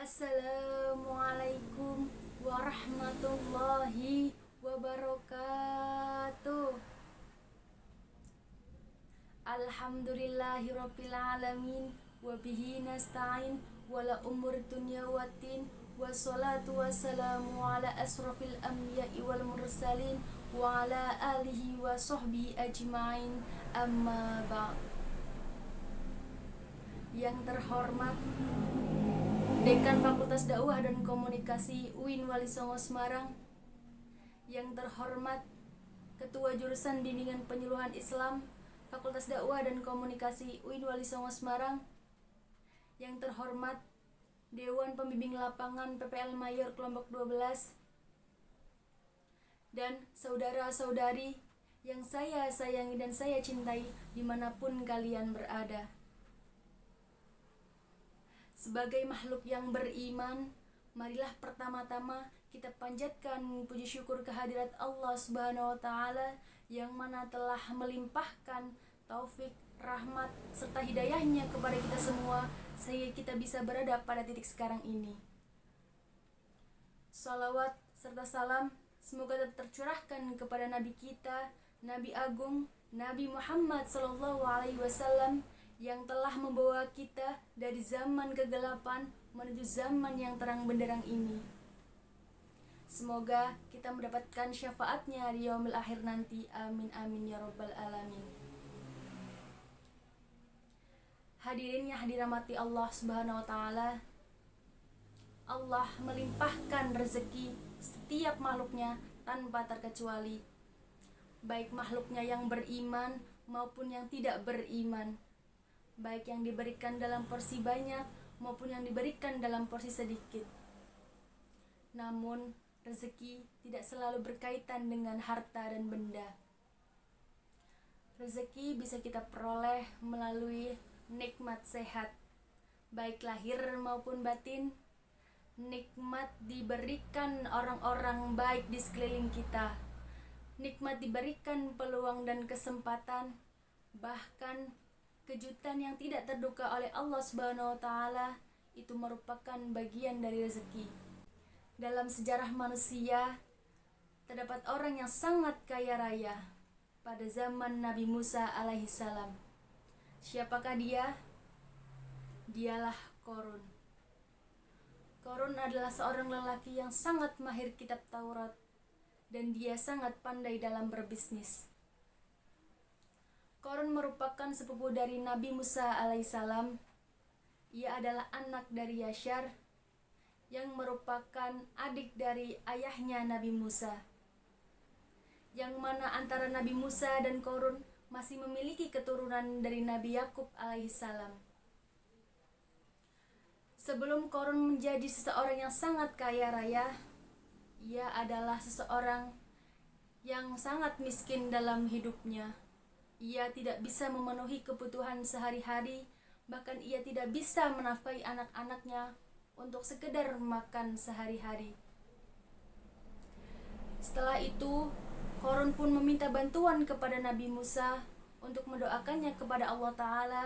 Assalamualaikum warahmatullahi wabarakatuh. Alhamdulillahirabbil alamin wa bihi nasta'in wala umur dunya waddin wassalatu wassalamu ala asrofil anbiya'i wal mursalin wa ala alihi wa sahbihi ajma'in, amma ba'd. Yang terhormat Dekan Fakultas Dakwah dan Komunikasi UIN Wali Songo Semarang, yang terhormat Ketua Jurusan Bimbingan Penyuluhan Islam Fakultas Dakwah dan Komunikasi UIN Wali Songo Semarang, yang terhormat Dewan Pembimbing Lapangan PPL Mayor Kelompok 12, dan saudara-saudari yang saya sayangi dan saya cintai dimanapun kalian berada. Sebagai makhluk yang beriman, marilah pertama-tama kita panjatkan puji syukur kehadirat Allah Subhanahu wa Ta'ala yang mana telah melimpahkan taufik, rahmat, serta hidayahnya kepada kita semua sehingga kita bisa berada pada titik sekarang ini. Salawat serta salam semoga tetap tercurahkan kepada Nabi kita, Nabi Agung, Nabi Muhammad SAW, yang telah membawa kita dari zaman kegelapan menuju zaman yang terang benderang ini. Semoga kita mendapatkan syafaatnya di yaumil akhir nanti. Amin amin ya rabbal alamin. Hadirin yang dirahmati Allah Subhanahu wa Ta'ala, Allah melimpahkan rezeki setiap makhluknya tanpa terkecuali, baik makhluknya yang beriman maupun yang tidak beriman, baik yang diberikan dalam porsi banyak maupun yang diberikan dalam porsi sedikit. Namun, rezeki tidak selalu berkaitan dengan harta dan benda. Rezeki bisa kita peroleh melalui nikmat sehat, baik lahir maupun batin. Nikmat diberikan orang-orang baik di sekeliling kita. Nikmat diberikan peluang dan kesempatan, bahkan kejutan yang tidak terduga oleh Allah Subhanahu wa Ta'ala itu merupakan bagian dari rezeki. Dalam sejarah manusia terdapat orang yang sangat kaya raya pada zaman Nabi Musa alaihissalam. Siapakah dia? Dialah Qarun. Qarun adalah seorang lelaki yang sangat mahir kitab Taurat dan dia sangat pandai dalam berbisnis. Qarun merupakan sepupu dari Nabi Musa alaihissalam. Ia adalah anak dari Yashar yang merupakan adik dari ayahnya Nabi Musa, yang mana antara Nabi Musa dan Qarun masih memiliki keturunan dari Nabi Yakub alaihissalam. Sebelum Qarun menjadi seseorang yang sangat kaya raya, ia adalah seseorang yang sangat miskin dalam hidupnya. Ia tidak bisa memenuhi kebutuhan sehari-hari, bahkan ia tidak bisa menafkahi anak-anaknya untuk sekedar makan sehari-hari. Setelah itu, Qarun pun meminta bantuan kepada Nabi Musa untuk mendoakannya kepada Allah Ta'ala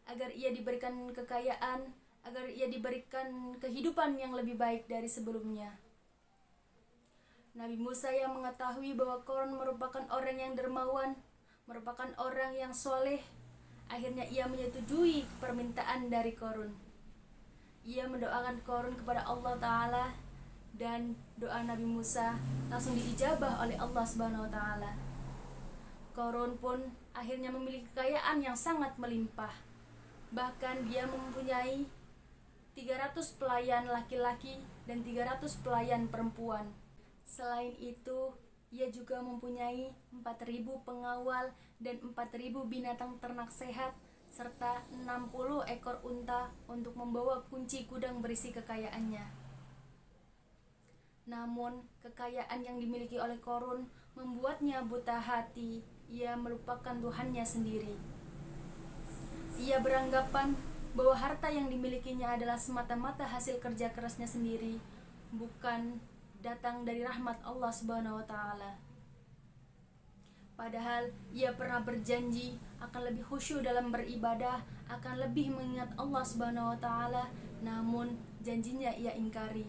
agar ia diberikan kekayaan, agar ia diberikan kehidupan yang lebih baik dari sebelumnya. Nabi Musa yang mengetahui bahwa Qarun merupakan orang yang dermawan, merupakan orang yang soleh, akhirnya ia menyetujui permintaan dari Qarun. Ia mendoakan Qarun kepada Allah Ta'ala dan doa Nabi Musa langsung diijabah oleh Allah Subhanahu wa Ta'ala. Qarun pun akhirnya memiliki kekayaan yang sangat melimpah. Bahkan dia mempunyai 300 pelayan laki-laki dan 300 pelayan perempuan. Selain itu, ia juga mempunyai 4.000 pengawal dan 4.000 binatang ternak sehat serta 60 ekor unta untuk membawa kunci gudang berisi kekayaannya. Namun, kekayaan yang dimiliki oleh Qarun membuatnya buta hati. Ia melupakan Tuhannya sendiri. Ia beranggapan bahwa harta yang dimilikinya adalah semata-mata hasil kerja kerasnya sendiri, bukan datang dari rahmat Allah Subhanahu wa Ta'ala. Padahal ia pernah berjanji akan lebih khusyuk dalam beribadah, akan lebih mengingat Allah Subhanahu wa Ta'ala. Namun janjinya ia ingkari.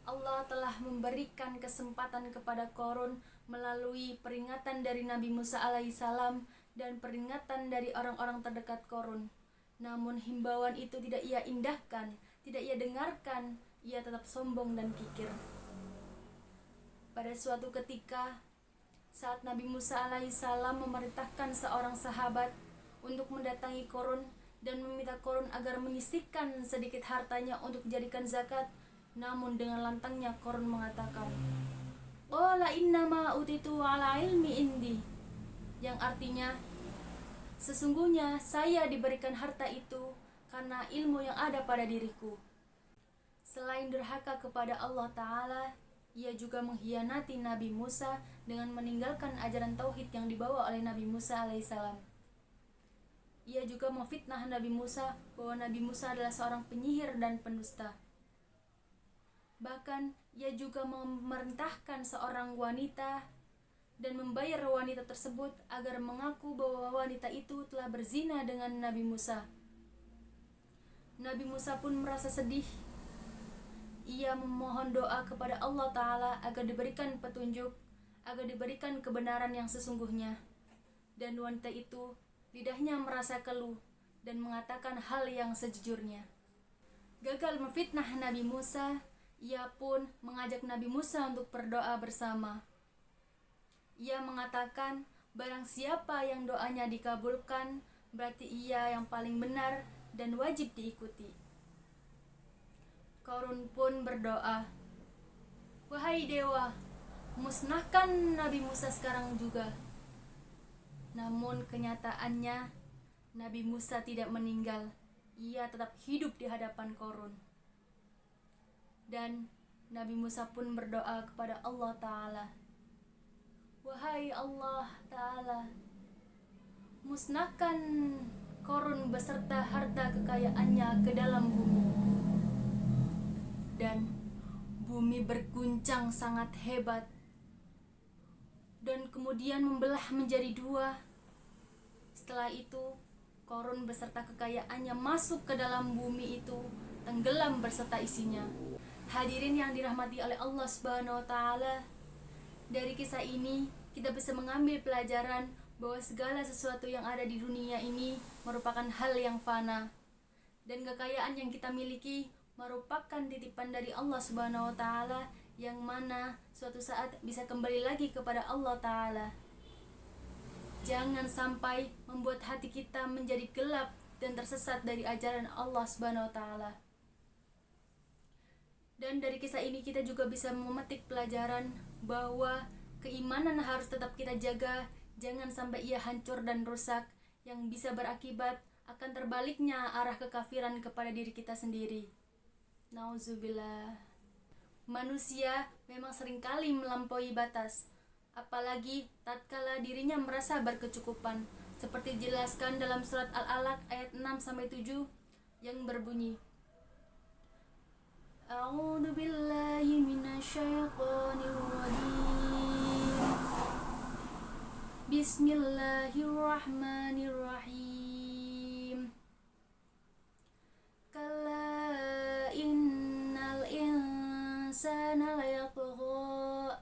Allah telah memberikan kesempatan kepada Qarun melalui peringatan dari Nabi Musa alaihissalam dan peringatan dari orang-orang terdekat Qarun. Namun himbauan itu tidak ia indahkan, tidak ia dengarkan, ia tetap sombong dan kikir. Pada suatu ketika, saat Nabi Musa alaihissalam memerintahkan seorang sahabat untuk mendatangi Qarun dan meminta Qarun agar menyisihkan sedikit hartanya untuk dijadikan zakat, namun dengan lantangnya Qarun mengatakan, "Qala innama utitu ala ilmi indi," yang artinya, sesungguhnya saya diberikan harta itu karena ilmu yang ada pada diriku. Selain durhaka kepada Allah Ta'ala, ia juga mengkhianati Nabi Musa dengan meninggalkan ajaran tauhid yang dibawa oleh Nabi Musa alaihissalam. Ia juga memfitnah Nabi Musa bahwa Nabi Musa adalah seorang penyihir dan pendusta. Bahkan ia juga memerintahkan seorang wanita dan membayar wanita tersebut agar mengaku bahwa wanita itu telah berzina dengan Nabi Musa. Nabi Musa pun merasa sedih. Ia memohon doa kepada Allah Ta'ala agar diberikan petunjuk, agar diberikan kebenaran yang sesungguhnya. Dan wanita itu lidahnya merasa keluh dan mengatakan hal yang sejujurnya. Gagal memfitnah Nabi Musa, ia pun mengajak Nabi Musa untuk berdoa bersama. Ia mengatakan, barang siapa yang doanya dikabulkan, berarti ia yang paling benar dan wajib diikuti. Qarun pun berdoa, "Wahai dewa, musnahkan Nabi Musa sekarang juga." Namun kenyataannya, Nabi Musa tidak meninggal. Ia tetap hidup di hadapan Qarun. Dan Nabi Musa pun berdoa kepada Allah Ta'ala, "Wahai Allah Ta'ala, musnahkan Qarun beserta harta kekayaannya ke dalam bumi." Dan bumi berguncang sangat hebat dan kemudian membelah menjadi dua. Setelah itu, Qarun beserta kekayaannya masuk ke dalam bumi itu, tenggelam beserta isinya. Hadirin yang dirahmati oleh Allah Subhanahu wa Ta'ala, dari kisah ini kita bisa mengambil pelajaran bahwa segala sesuatu yang ada di dunia ini merupakan hal yang fana, dan kekayaan yang kita miliki merupakan titipan dari Allah Subhanahu wa Ta'ala yang mana suatu saat bisa kembali lagi kepada Allah Ta'ala. Jangan sampai membuat hati kita menjadi gelap dan tersesat dari ajaran Allah Subhanahu wa Ta'ala. Dan dari kisah ini kita juga bisa memetik pelajaran bahwa keimanan harus tetap kita jaga, jangan sampai ia hancur dan rusak, yang bisa berakibat akan terbaliknya arah kekafiran kepada diri kita sendiri. Nauzubillah. Manusia memang seringkali melampaui batas, apalagi tatkala dirinya merasa berkecukupan, seperti dijelaskan dalam surat Al-Alaq ayat 6-7 yang berbunyi, A'udzu billahi minasyaitonir rajim. Bismillahirrahmanirrahim. Kalla innal insana layatgha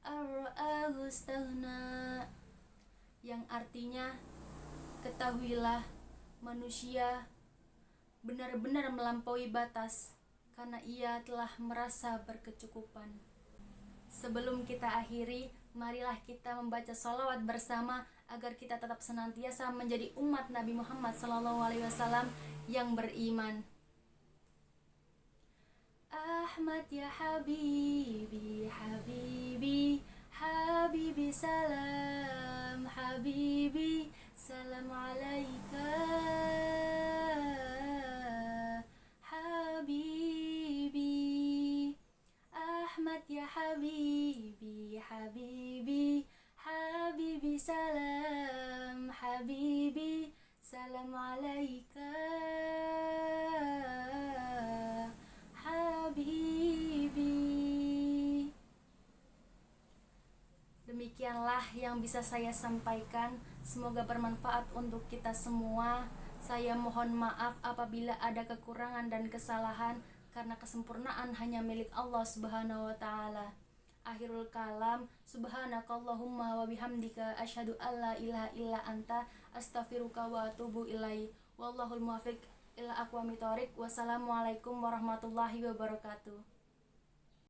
ar-ra'ahu istaghna, yang artinya, ketahuilah manusia benar-benar melampaui batas karena ia telah merasa berkecukupan. Sebelum kita akhiri, marilah kita membaca sholawat bersama agar kita tetap senantiasa menjadi umat Nabi Muhammad SAW yang beriman. Ahmad ya Habibi, Habibi, Habibi salam, Habibi salam alaika, Habibi. Ahmad ya Habibi, Habibi, Habibi salam, Habibi salam alaika, Habibi. Demikianlah yang bisa saya sampaikan. Semoga bermanfaat untuk kita semua. Saya mohon maaf apabila ada kekurangan dan kesalahan, karena kesempurnaan hanya milik Allah Subhanahu wa taala. Akhirul kalam, subhanakallahumma wa bihamdika asyhadu alla ilaha illa anta astaghfiruka wa atubu ilaik. Wallahul muwaffiq ila aqwamit thoriq. Wassalamualaikum warahmatullahi wabarakatuh.